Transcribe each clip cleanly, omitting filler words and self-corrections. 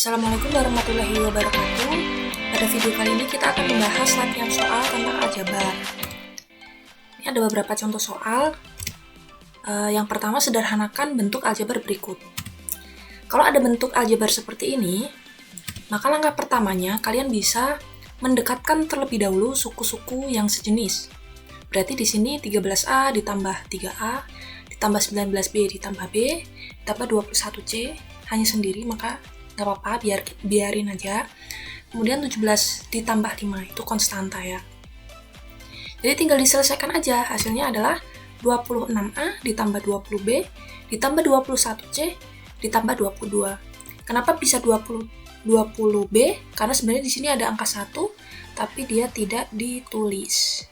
Assalamualaikum warahmatullahi wabarakatuh. Pada video kali ini kita akan membahas latihan soal tentang aljabar. Ini ada beberapa contoh soal. Yang pertama, sederhanakan bentuk aljabar berikut. Kalau ada bentuk aljabar seperti ini, maka langkah pertamanya kalian bisa mendekatkan terlebih dahulu suku-suku yang sejenis. Berarti di sini 13A ditambah 3A, ditambah 19B ditambah B, ditambah 21C hanya sendiri, maka nggak apa-apa, biarin aja. Kemudian 17 ditambah 5 itu konstanta ya. Jadi tinggal diselesaikan aja. Hasilnya adalah 26A ditambah 20B ditambah 21C ditambah 22. Kenapa bisa 20B? Karena sebenarnya di sini ada angka 1 tapi dia tidak ditulis.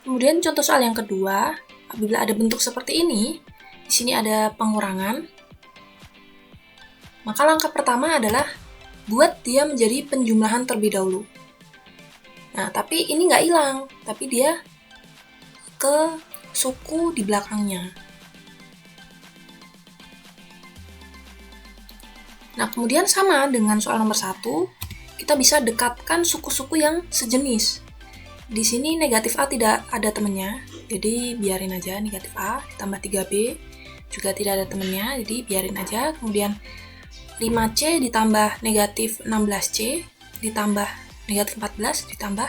Kemudian contoh soal yang kedua, apabila ada bentuk seperti ini, di sini ada pengurangan, maka langkah pertama adalah buat dia menjadi penjumlahan terlebih dahulu. Nah, tapi ini nggak hilang, tapi dia ke suku di belakangnya. Nah, kemudian sama dengan soal nomor 1, kita bisa dekatkan suku-suku yang sejenis. Di sini negatif A tidak ada temennya, jadi biarin aja negatif A, ditambah 3B juga tidak ada temennya, jadi biarin aja. Kemudian 5C ditambah negatif 16C ditambah negatif 14 ditambah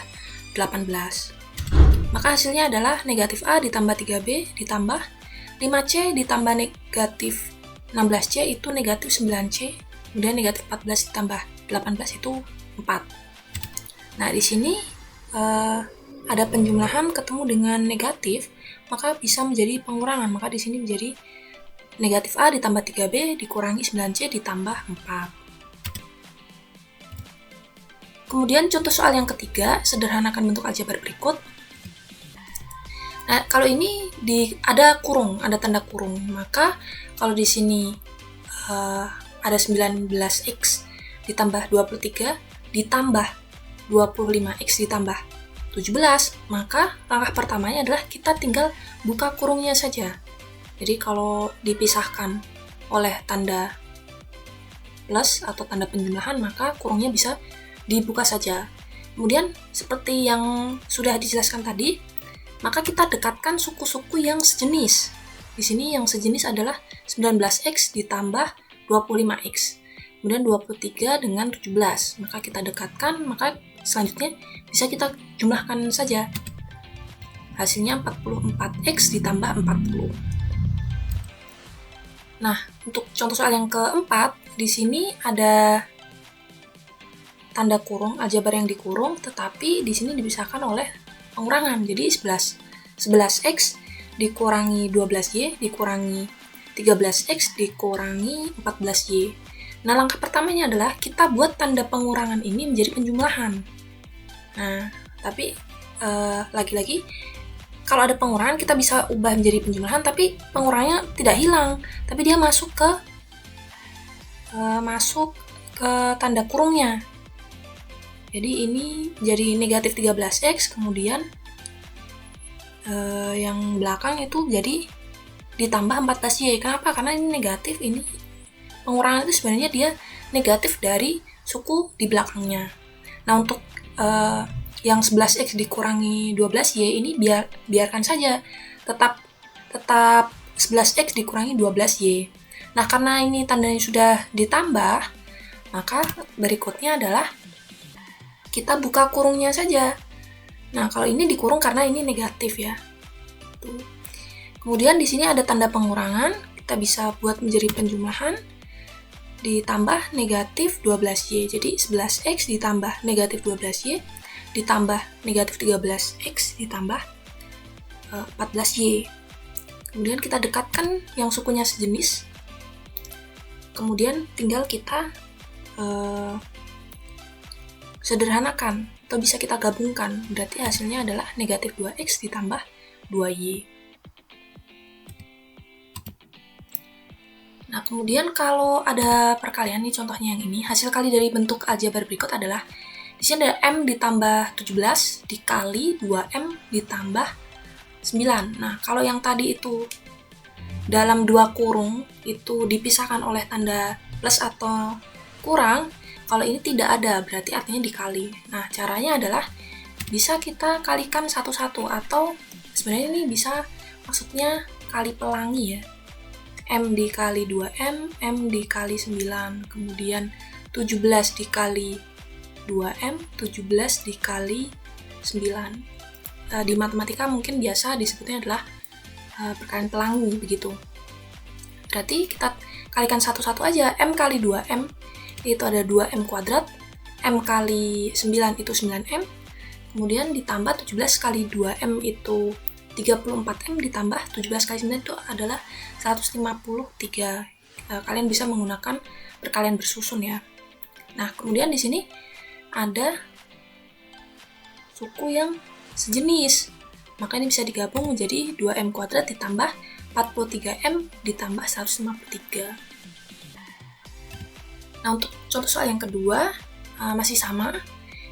18. Maka hasilnya adalah negatif A ditambah 3B ditambah 5C ditambah negatif 16C itu negatif 9C, kemudian negatif 14 ditambah 18 itu 4. Nah, di sini ada penjumlahan ketemu dengan negatif, maka bisa menjadi pengurangan. Maka di sini menjadi negatif A ditambah 3B dikurangi 9C ditambah 4. Kemudian contoh soal yang ketiga, sederhanakan bentuk aljabar berikut. Nah, kalau ini ada kurung, ada tanda kurung, maka kalau di sini ada 19X ditambah 23 ditambah 25X ditambah 17, maka langkah pertamanya adalah kita tinggal buka kurungnya saja. Jadi kalau dipisahkan oleh tanda plus atau tanda penjumlahan, maka kurungnya bisa dibuka saja. Kemudian seperti yang sudah dijelaskan tadi, maka kita dekatkan suku-suku yang sejenis. Di sini yang sejenis adalah 19X ditambah 25X. Kemudian 23 dengan 17. Maka kita dekatkan, maka selanjutnya bisa kita jumlahkan saja. Hasilnya 44X ditambah 40. Nah, untuk contoh soal yang keempat, di sini ada tanda kurung, aljabar yang dikurung, tetapi di sini dipisahkan oleh pengurangan. Jadi 11X dikurangi 12Y dikurangi 13X dikurangi 14Y. Nah, langkah pertamanya adalah kita buat tanda pengurangan ini menjadi penjumlahan. Nah, tapi lagi-lagi kalau ada pengurangan kita bisa ubah menjadi penjumlahan, tapi pengurangannya tidak hilang, tapi dia masuk ke tanda kurungnya. Jadi ini jadi negatif 13X, kemudian yang belakang itu jadi ditambah 14Y. Kenapa? Karena ini negatif, ini pengurangan itu sebenarnya dia negatif dari suku di belakangnya. Nah, untuk yang 11X dikurangi 12Y ini biarkan saja, tetap 11X dikurangi 12Y. Nah, karena ini tandanya sudah ditambah, maka berikutnya adalah kita buka kurungnya saja. Nah, kalau ini dikurung karena ini negatif ya. Kemudian di sini ada tanda pengurangan, kita bisa buat menjadi penjumlahan ditambah negatif 12Y. Jadi 11X ditambah negatif 12Y ditambah negatif 13X ditambah 14Y. Kemudian kita dekatkan yang sukunya sejenis. Kemudian tinggal kita sederhanakan atau bisa kita gabungkan. Berarti hasilnya adalah negatif 2X ditambah 2Y. Nah, kemudian kalau ada perkalian nih, contohnya yang ini, hasil kali dari bentuk aljabar berikut adalah di sini ada M ditambah 17 dikali 2M ditambah 9. Nah, kalau yang tadi itu dalam dua kurung itu dipisahkan oleh tanda plus atau kurang, kalau ini tidak ada, berarti artinya dikali. Nah, caranya adalah bisa kita kalikan satu-satu, atau sebenarnya ini bisa maksudnya kali pelangi ya. M dikali 2M, M dikali 9, kemudian 17 dikali 2M, 17 dikali 9. Di matematika mungkin biasa disebutnya adalah perkalian pelangi begitu. Berarti kita kalikan satu-satu aja. M kali 2M itu ada 2M kuadrat, M kali 9 itu 9M, kemudian ditambah 17 kali 2M itu 34M, ditambah 17 kali 9 itu adalah 153. Kalian bisa menggunakan perkalian bersusun ya. Nah, kemudian di sini ada suku yang sejenis, maka ini bisa digabung menjadi 2M kuadrat ditambah 43M ditambah 153. Nah, untuk contoh soal yang kedua masih sama.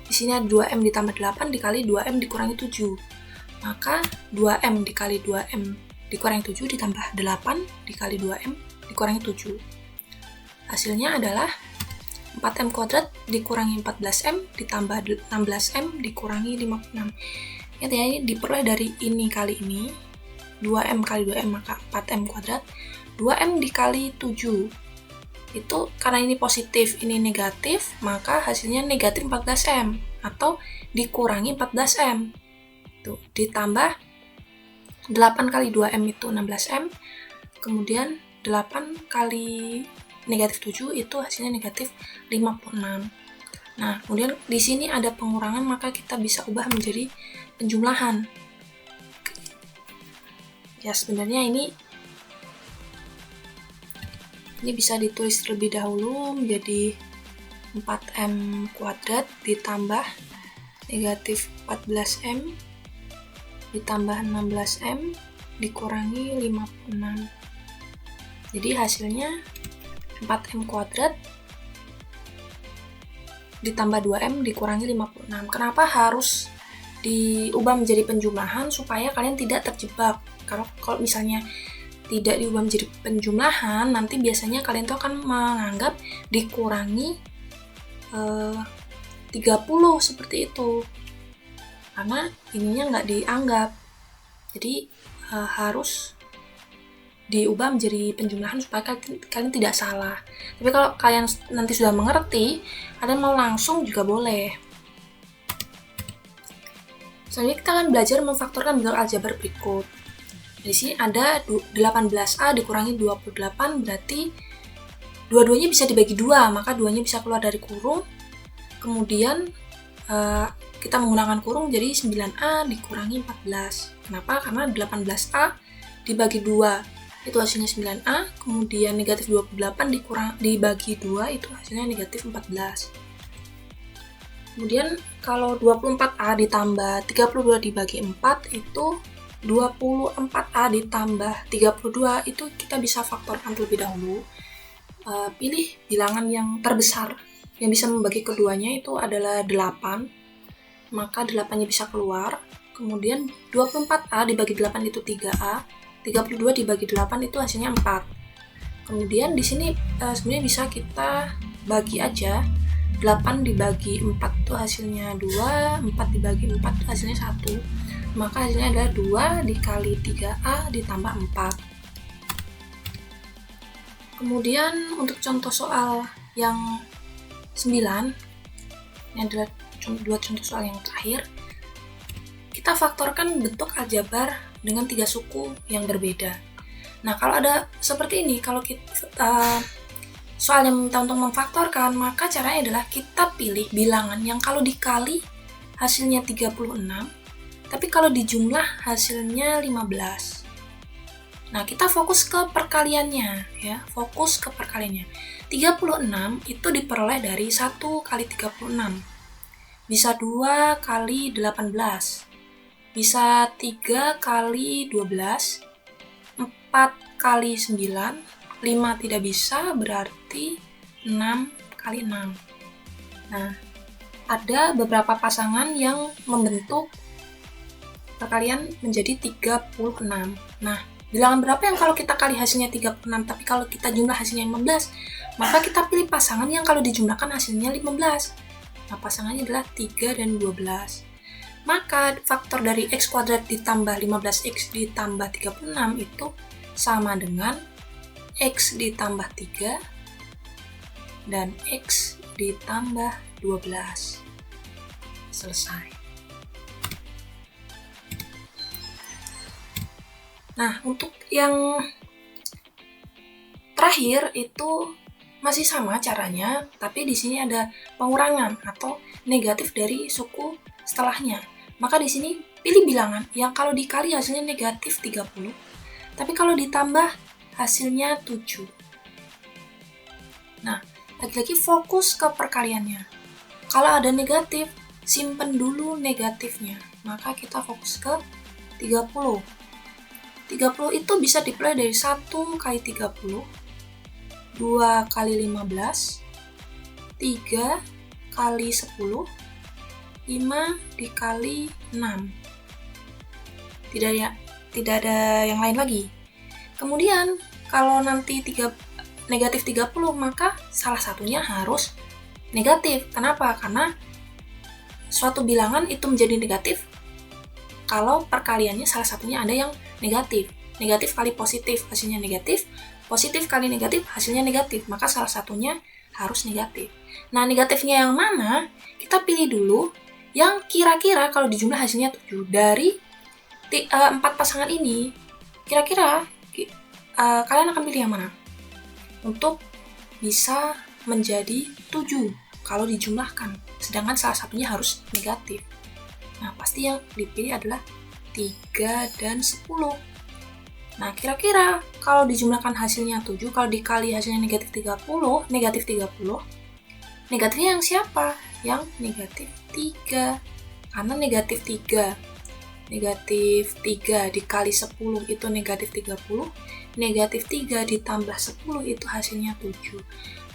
Di sini ada 2M ditambah 8 dikali 2M dikurangi 7. Maka 2M dikali 2M dikurangi 7 ditambah 8 dikali 2M dikurangi 7. Hasilnya adalah 4M kuadrat dikurangi 14M ditambah 16M dikurangi 56. Ya, ini diperoleh dari ini kali ini. 2M kali 2M maka 4M kuadrat. 2M dikali 7. Itu karena ini positif, ini negatif, maka hasilnya negatif 14M atau dikurangi 14M. Tuh, ditambah 8 kali 2M itu 16M. Kemudian 8 kali negatif 7 itu hasilnya negatif 56. Nah, kemudian di sini ada pengurangan, maka kita bisa ubah menjadi penjumlahan. Ya, sebenarnya ini bisa ditulis terlebih dahulu menjadi 4M kuadrat ditambah negatif 14M ditambah 16M dikurangi 56. Jadi hasilnya 4M kuadrat ditambah 2M dikurangi 56. Kenapa harus diubah menjadi penjumlahan? Supaya kalian tidak terjebak. Kalau misalnya tidak diubah menjadi penjumlahan, nanti biasanya kalian tuh akan menganggap dikurangi 30 seperti itu. Karena ininya nggak dianggap. Jadi harus diubah menjadi penjumlahan supaya kalian tidak salah. Tapi kalau kalian nanti sudah mengerti, kalian mau langsung juga boleh. Selanjutnya kita akan belajar memfaktorkan bentuk aljabar berikut. Di sini ada 18A dikurangi 28, berarti dua-duanya bisa dibagi 2, maka 2-nya bisa keluar dari kurung. Kemudian kita menggunakan kurung, jadi 9A dikurangi 14. Kenapa? Karena 18A dibagi 2 itu hasilnya 9A, kemudian negatif 28 dibagi 2 itu hasilnya negatif 14. Kemudian kalau 24A ditambah 32 dibagi 4 itu 24A ditambah 32 itu kita bisa faktorkan terlebih dahulu. Pilih bilangan yang terbesar yang bisa membagi keduanya itu adalah 8, maka 8-nya bisa keluar. Kemudian 24A dibagi 8 itu 3A, 32 dibagi 8 itu hasilnya 4. Kemudian di sini sebenarnya bisa kita bagi aja. 8 dibagi 4 itu hasilnya 2, 4 dibagi 4 itu hasilnya 1. Maka hasilnya adalah 2 dikali 3A ditambah 4. Kemudian untuk contoh soal yang 9, ini adalah dua contoh soal yang terakhir. Kita faktorkan bentuk aljabar dengan 3 suku yang berbeda. Nah, kalau ada seperti ini, kalau kita soal yang minta untuk memfaktorkan, maka caranya adalah kita pilih bilangan yang kalau dikali hasilnya 36, tapi kalau dijumlah hasilnya 15. Nah, kita fokus ke perkaliannya ya, fokus ke perkaliannya. 36 itu diperoleh dari 1 kali 36. Bisa 2 kali 18. Bisa 3 kali 12, 4 kali 9, 5 tidak bisa, berarti 6 kali 6. Nah, ada beberapa pasangan yang membentuk perkalian menjadi 36. Nah, Bilangan berapa yang kalau kita kali hasilnya 36, tapi kalau kita jumlah hasilnya 15, maka kita pilih pasangan yang kalau dijumlahkan hasilnya 15. Nah, pasangannya adalah 3 dan 12. Maka faktor dari x kuadrat ditambah 15x ditambah 36 itu sama dengan x ditambah 3 dan x ditambah 12. Selesai. Nah, untuk yang terakhir itu masih sama caranya, tapi di sini ada pengurangan atau negatif dari suku setelahnya. Maka di sini pilih bilangan yang kalau dikali hasilnya negatif 30, tapi kalau ditambah hasilnya 7. Nah, lagi-lagi fokus ke perkaliannya. Kalau ada negatif, simpen dulu negatifnya. Maka kita fokus ke 30. 30 itu bisa dipilih dari 1 kali 30, 2 kali 15, 3 kali 10, 5 dikali 6. Tidak ada yang lain lagi. Kemudian, kalau nanti negatif 30, maka salah satunya harus negatif. Kenapa? Karena suatu bilangan itu menjadi negatif kalau perkaliannya salah satunya ada yang negatif. Negatif kali positif, hasilnya negatif. Positif kali negatif, hasilnya negatif. Maka salah satunya harus negatif. Nah, negatifnya yang mana? Kita pilih dulu yang kira-kira kalau dijumlah hasilnya 7. Dari 4 pasangan ini, kira-kira kalian akan pilih yang mana? Untuk bisa menjadi 7 kalau dijumlahkan. Sedangkan salah satunya harus negatif. Nah, pasti yang dipilih adalah 3 dan 10. Nah, kira-kira kalau dijumlahkan hasilnya 7, kalau dikali hasilnya negatif 30, negatifnya yang siapa? Yang negatif 3. Karena negatif 3 dikali 10 itu negatif 30, negatif 3 ditambah 10 itu hasilnya 7.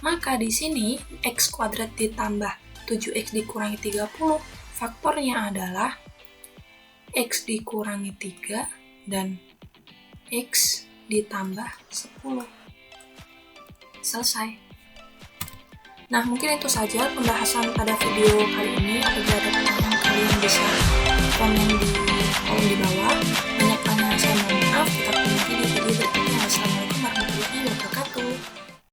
Maka di sini x kuadrat ditambah 7x dikurangi 30, faktornya adalah x dikurangi 3 dan x ditambah 10. Selesai. Nah, mungkin itu saja pembahasan pada video kali ini. Apabila ada pertanyaan, kalian bisa komen di kolom di bawah. Banyak tanya, saya mohon maaf. Kita ketemu di video berikutnya. Wassalamualaikum warahmatullahi wabarakatuh.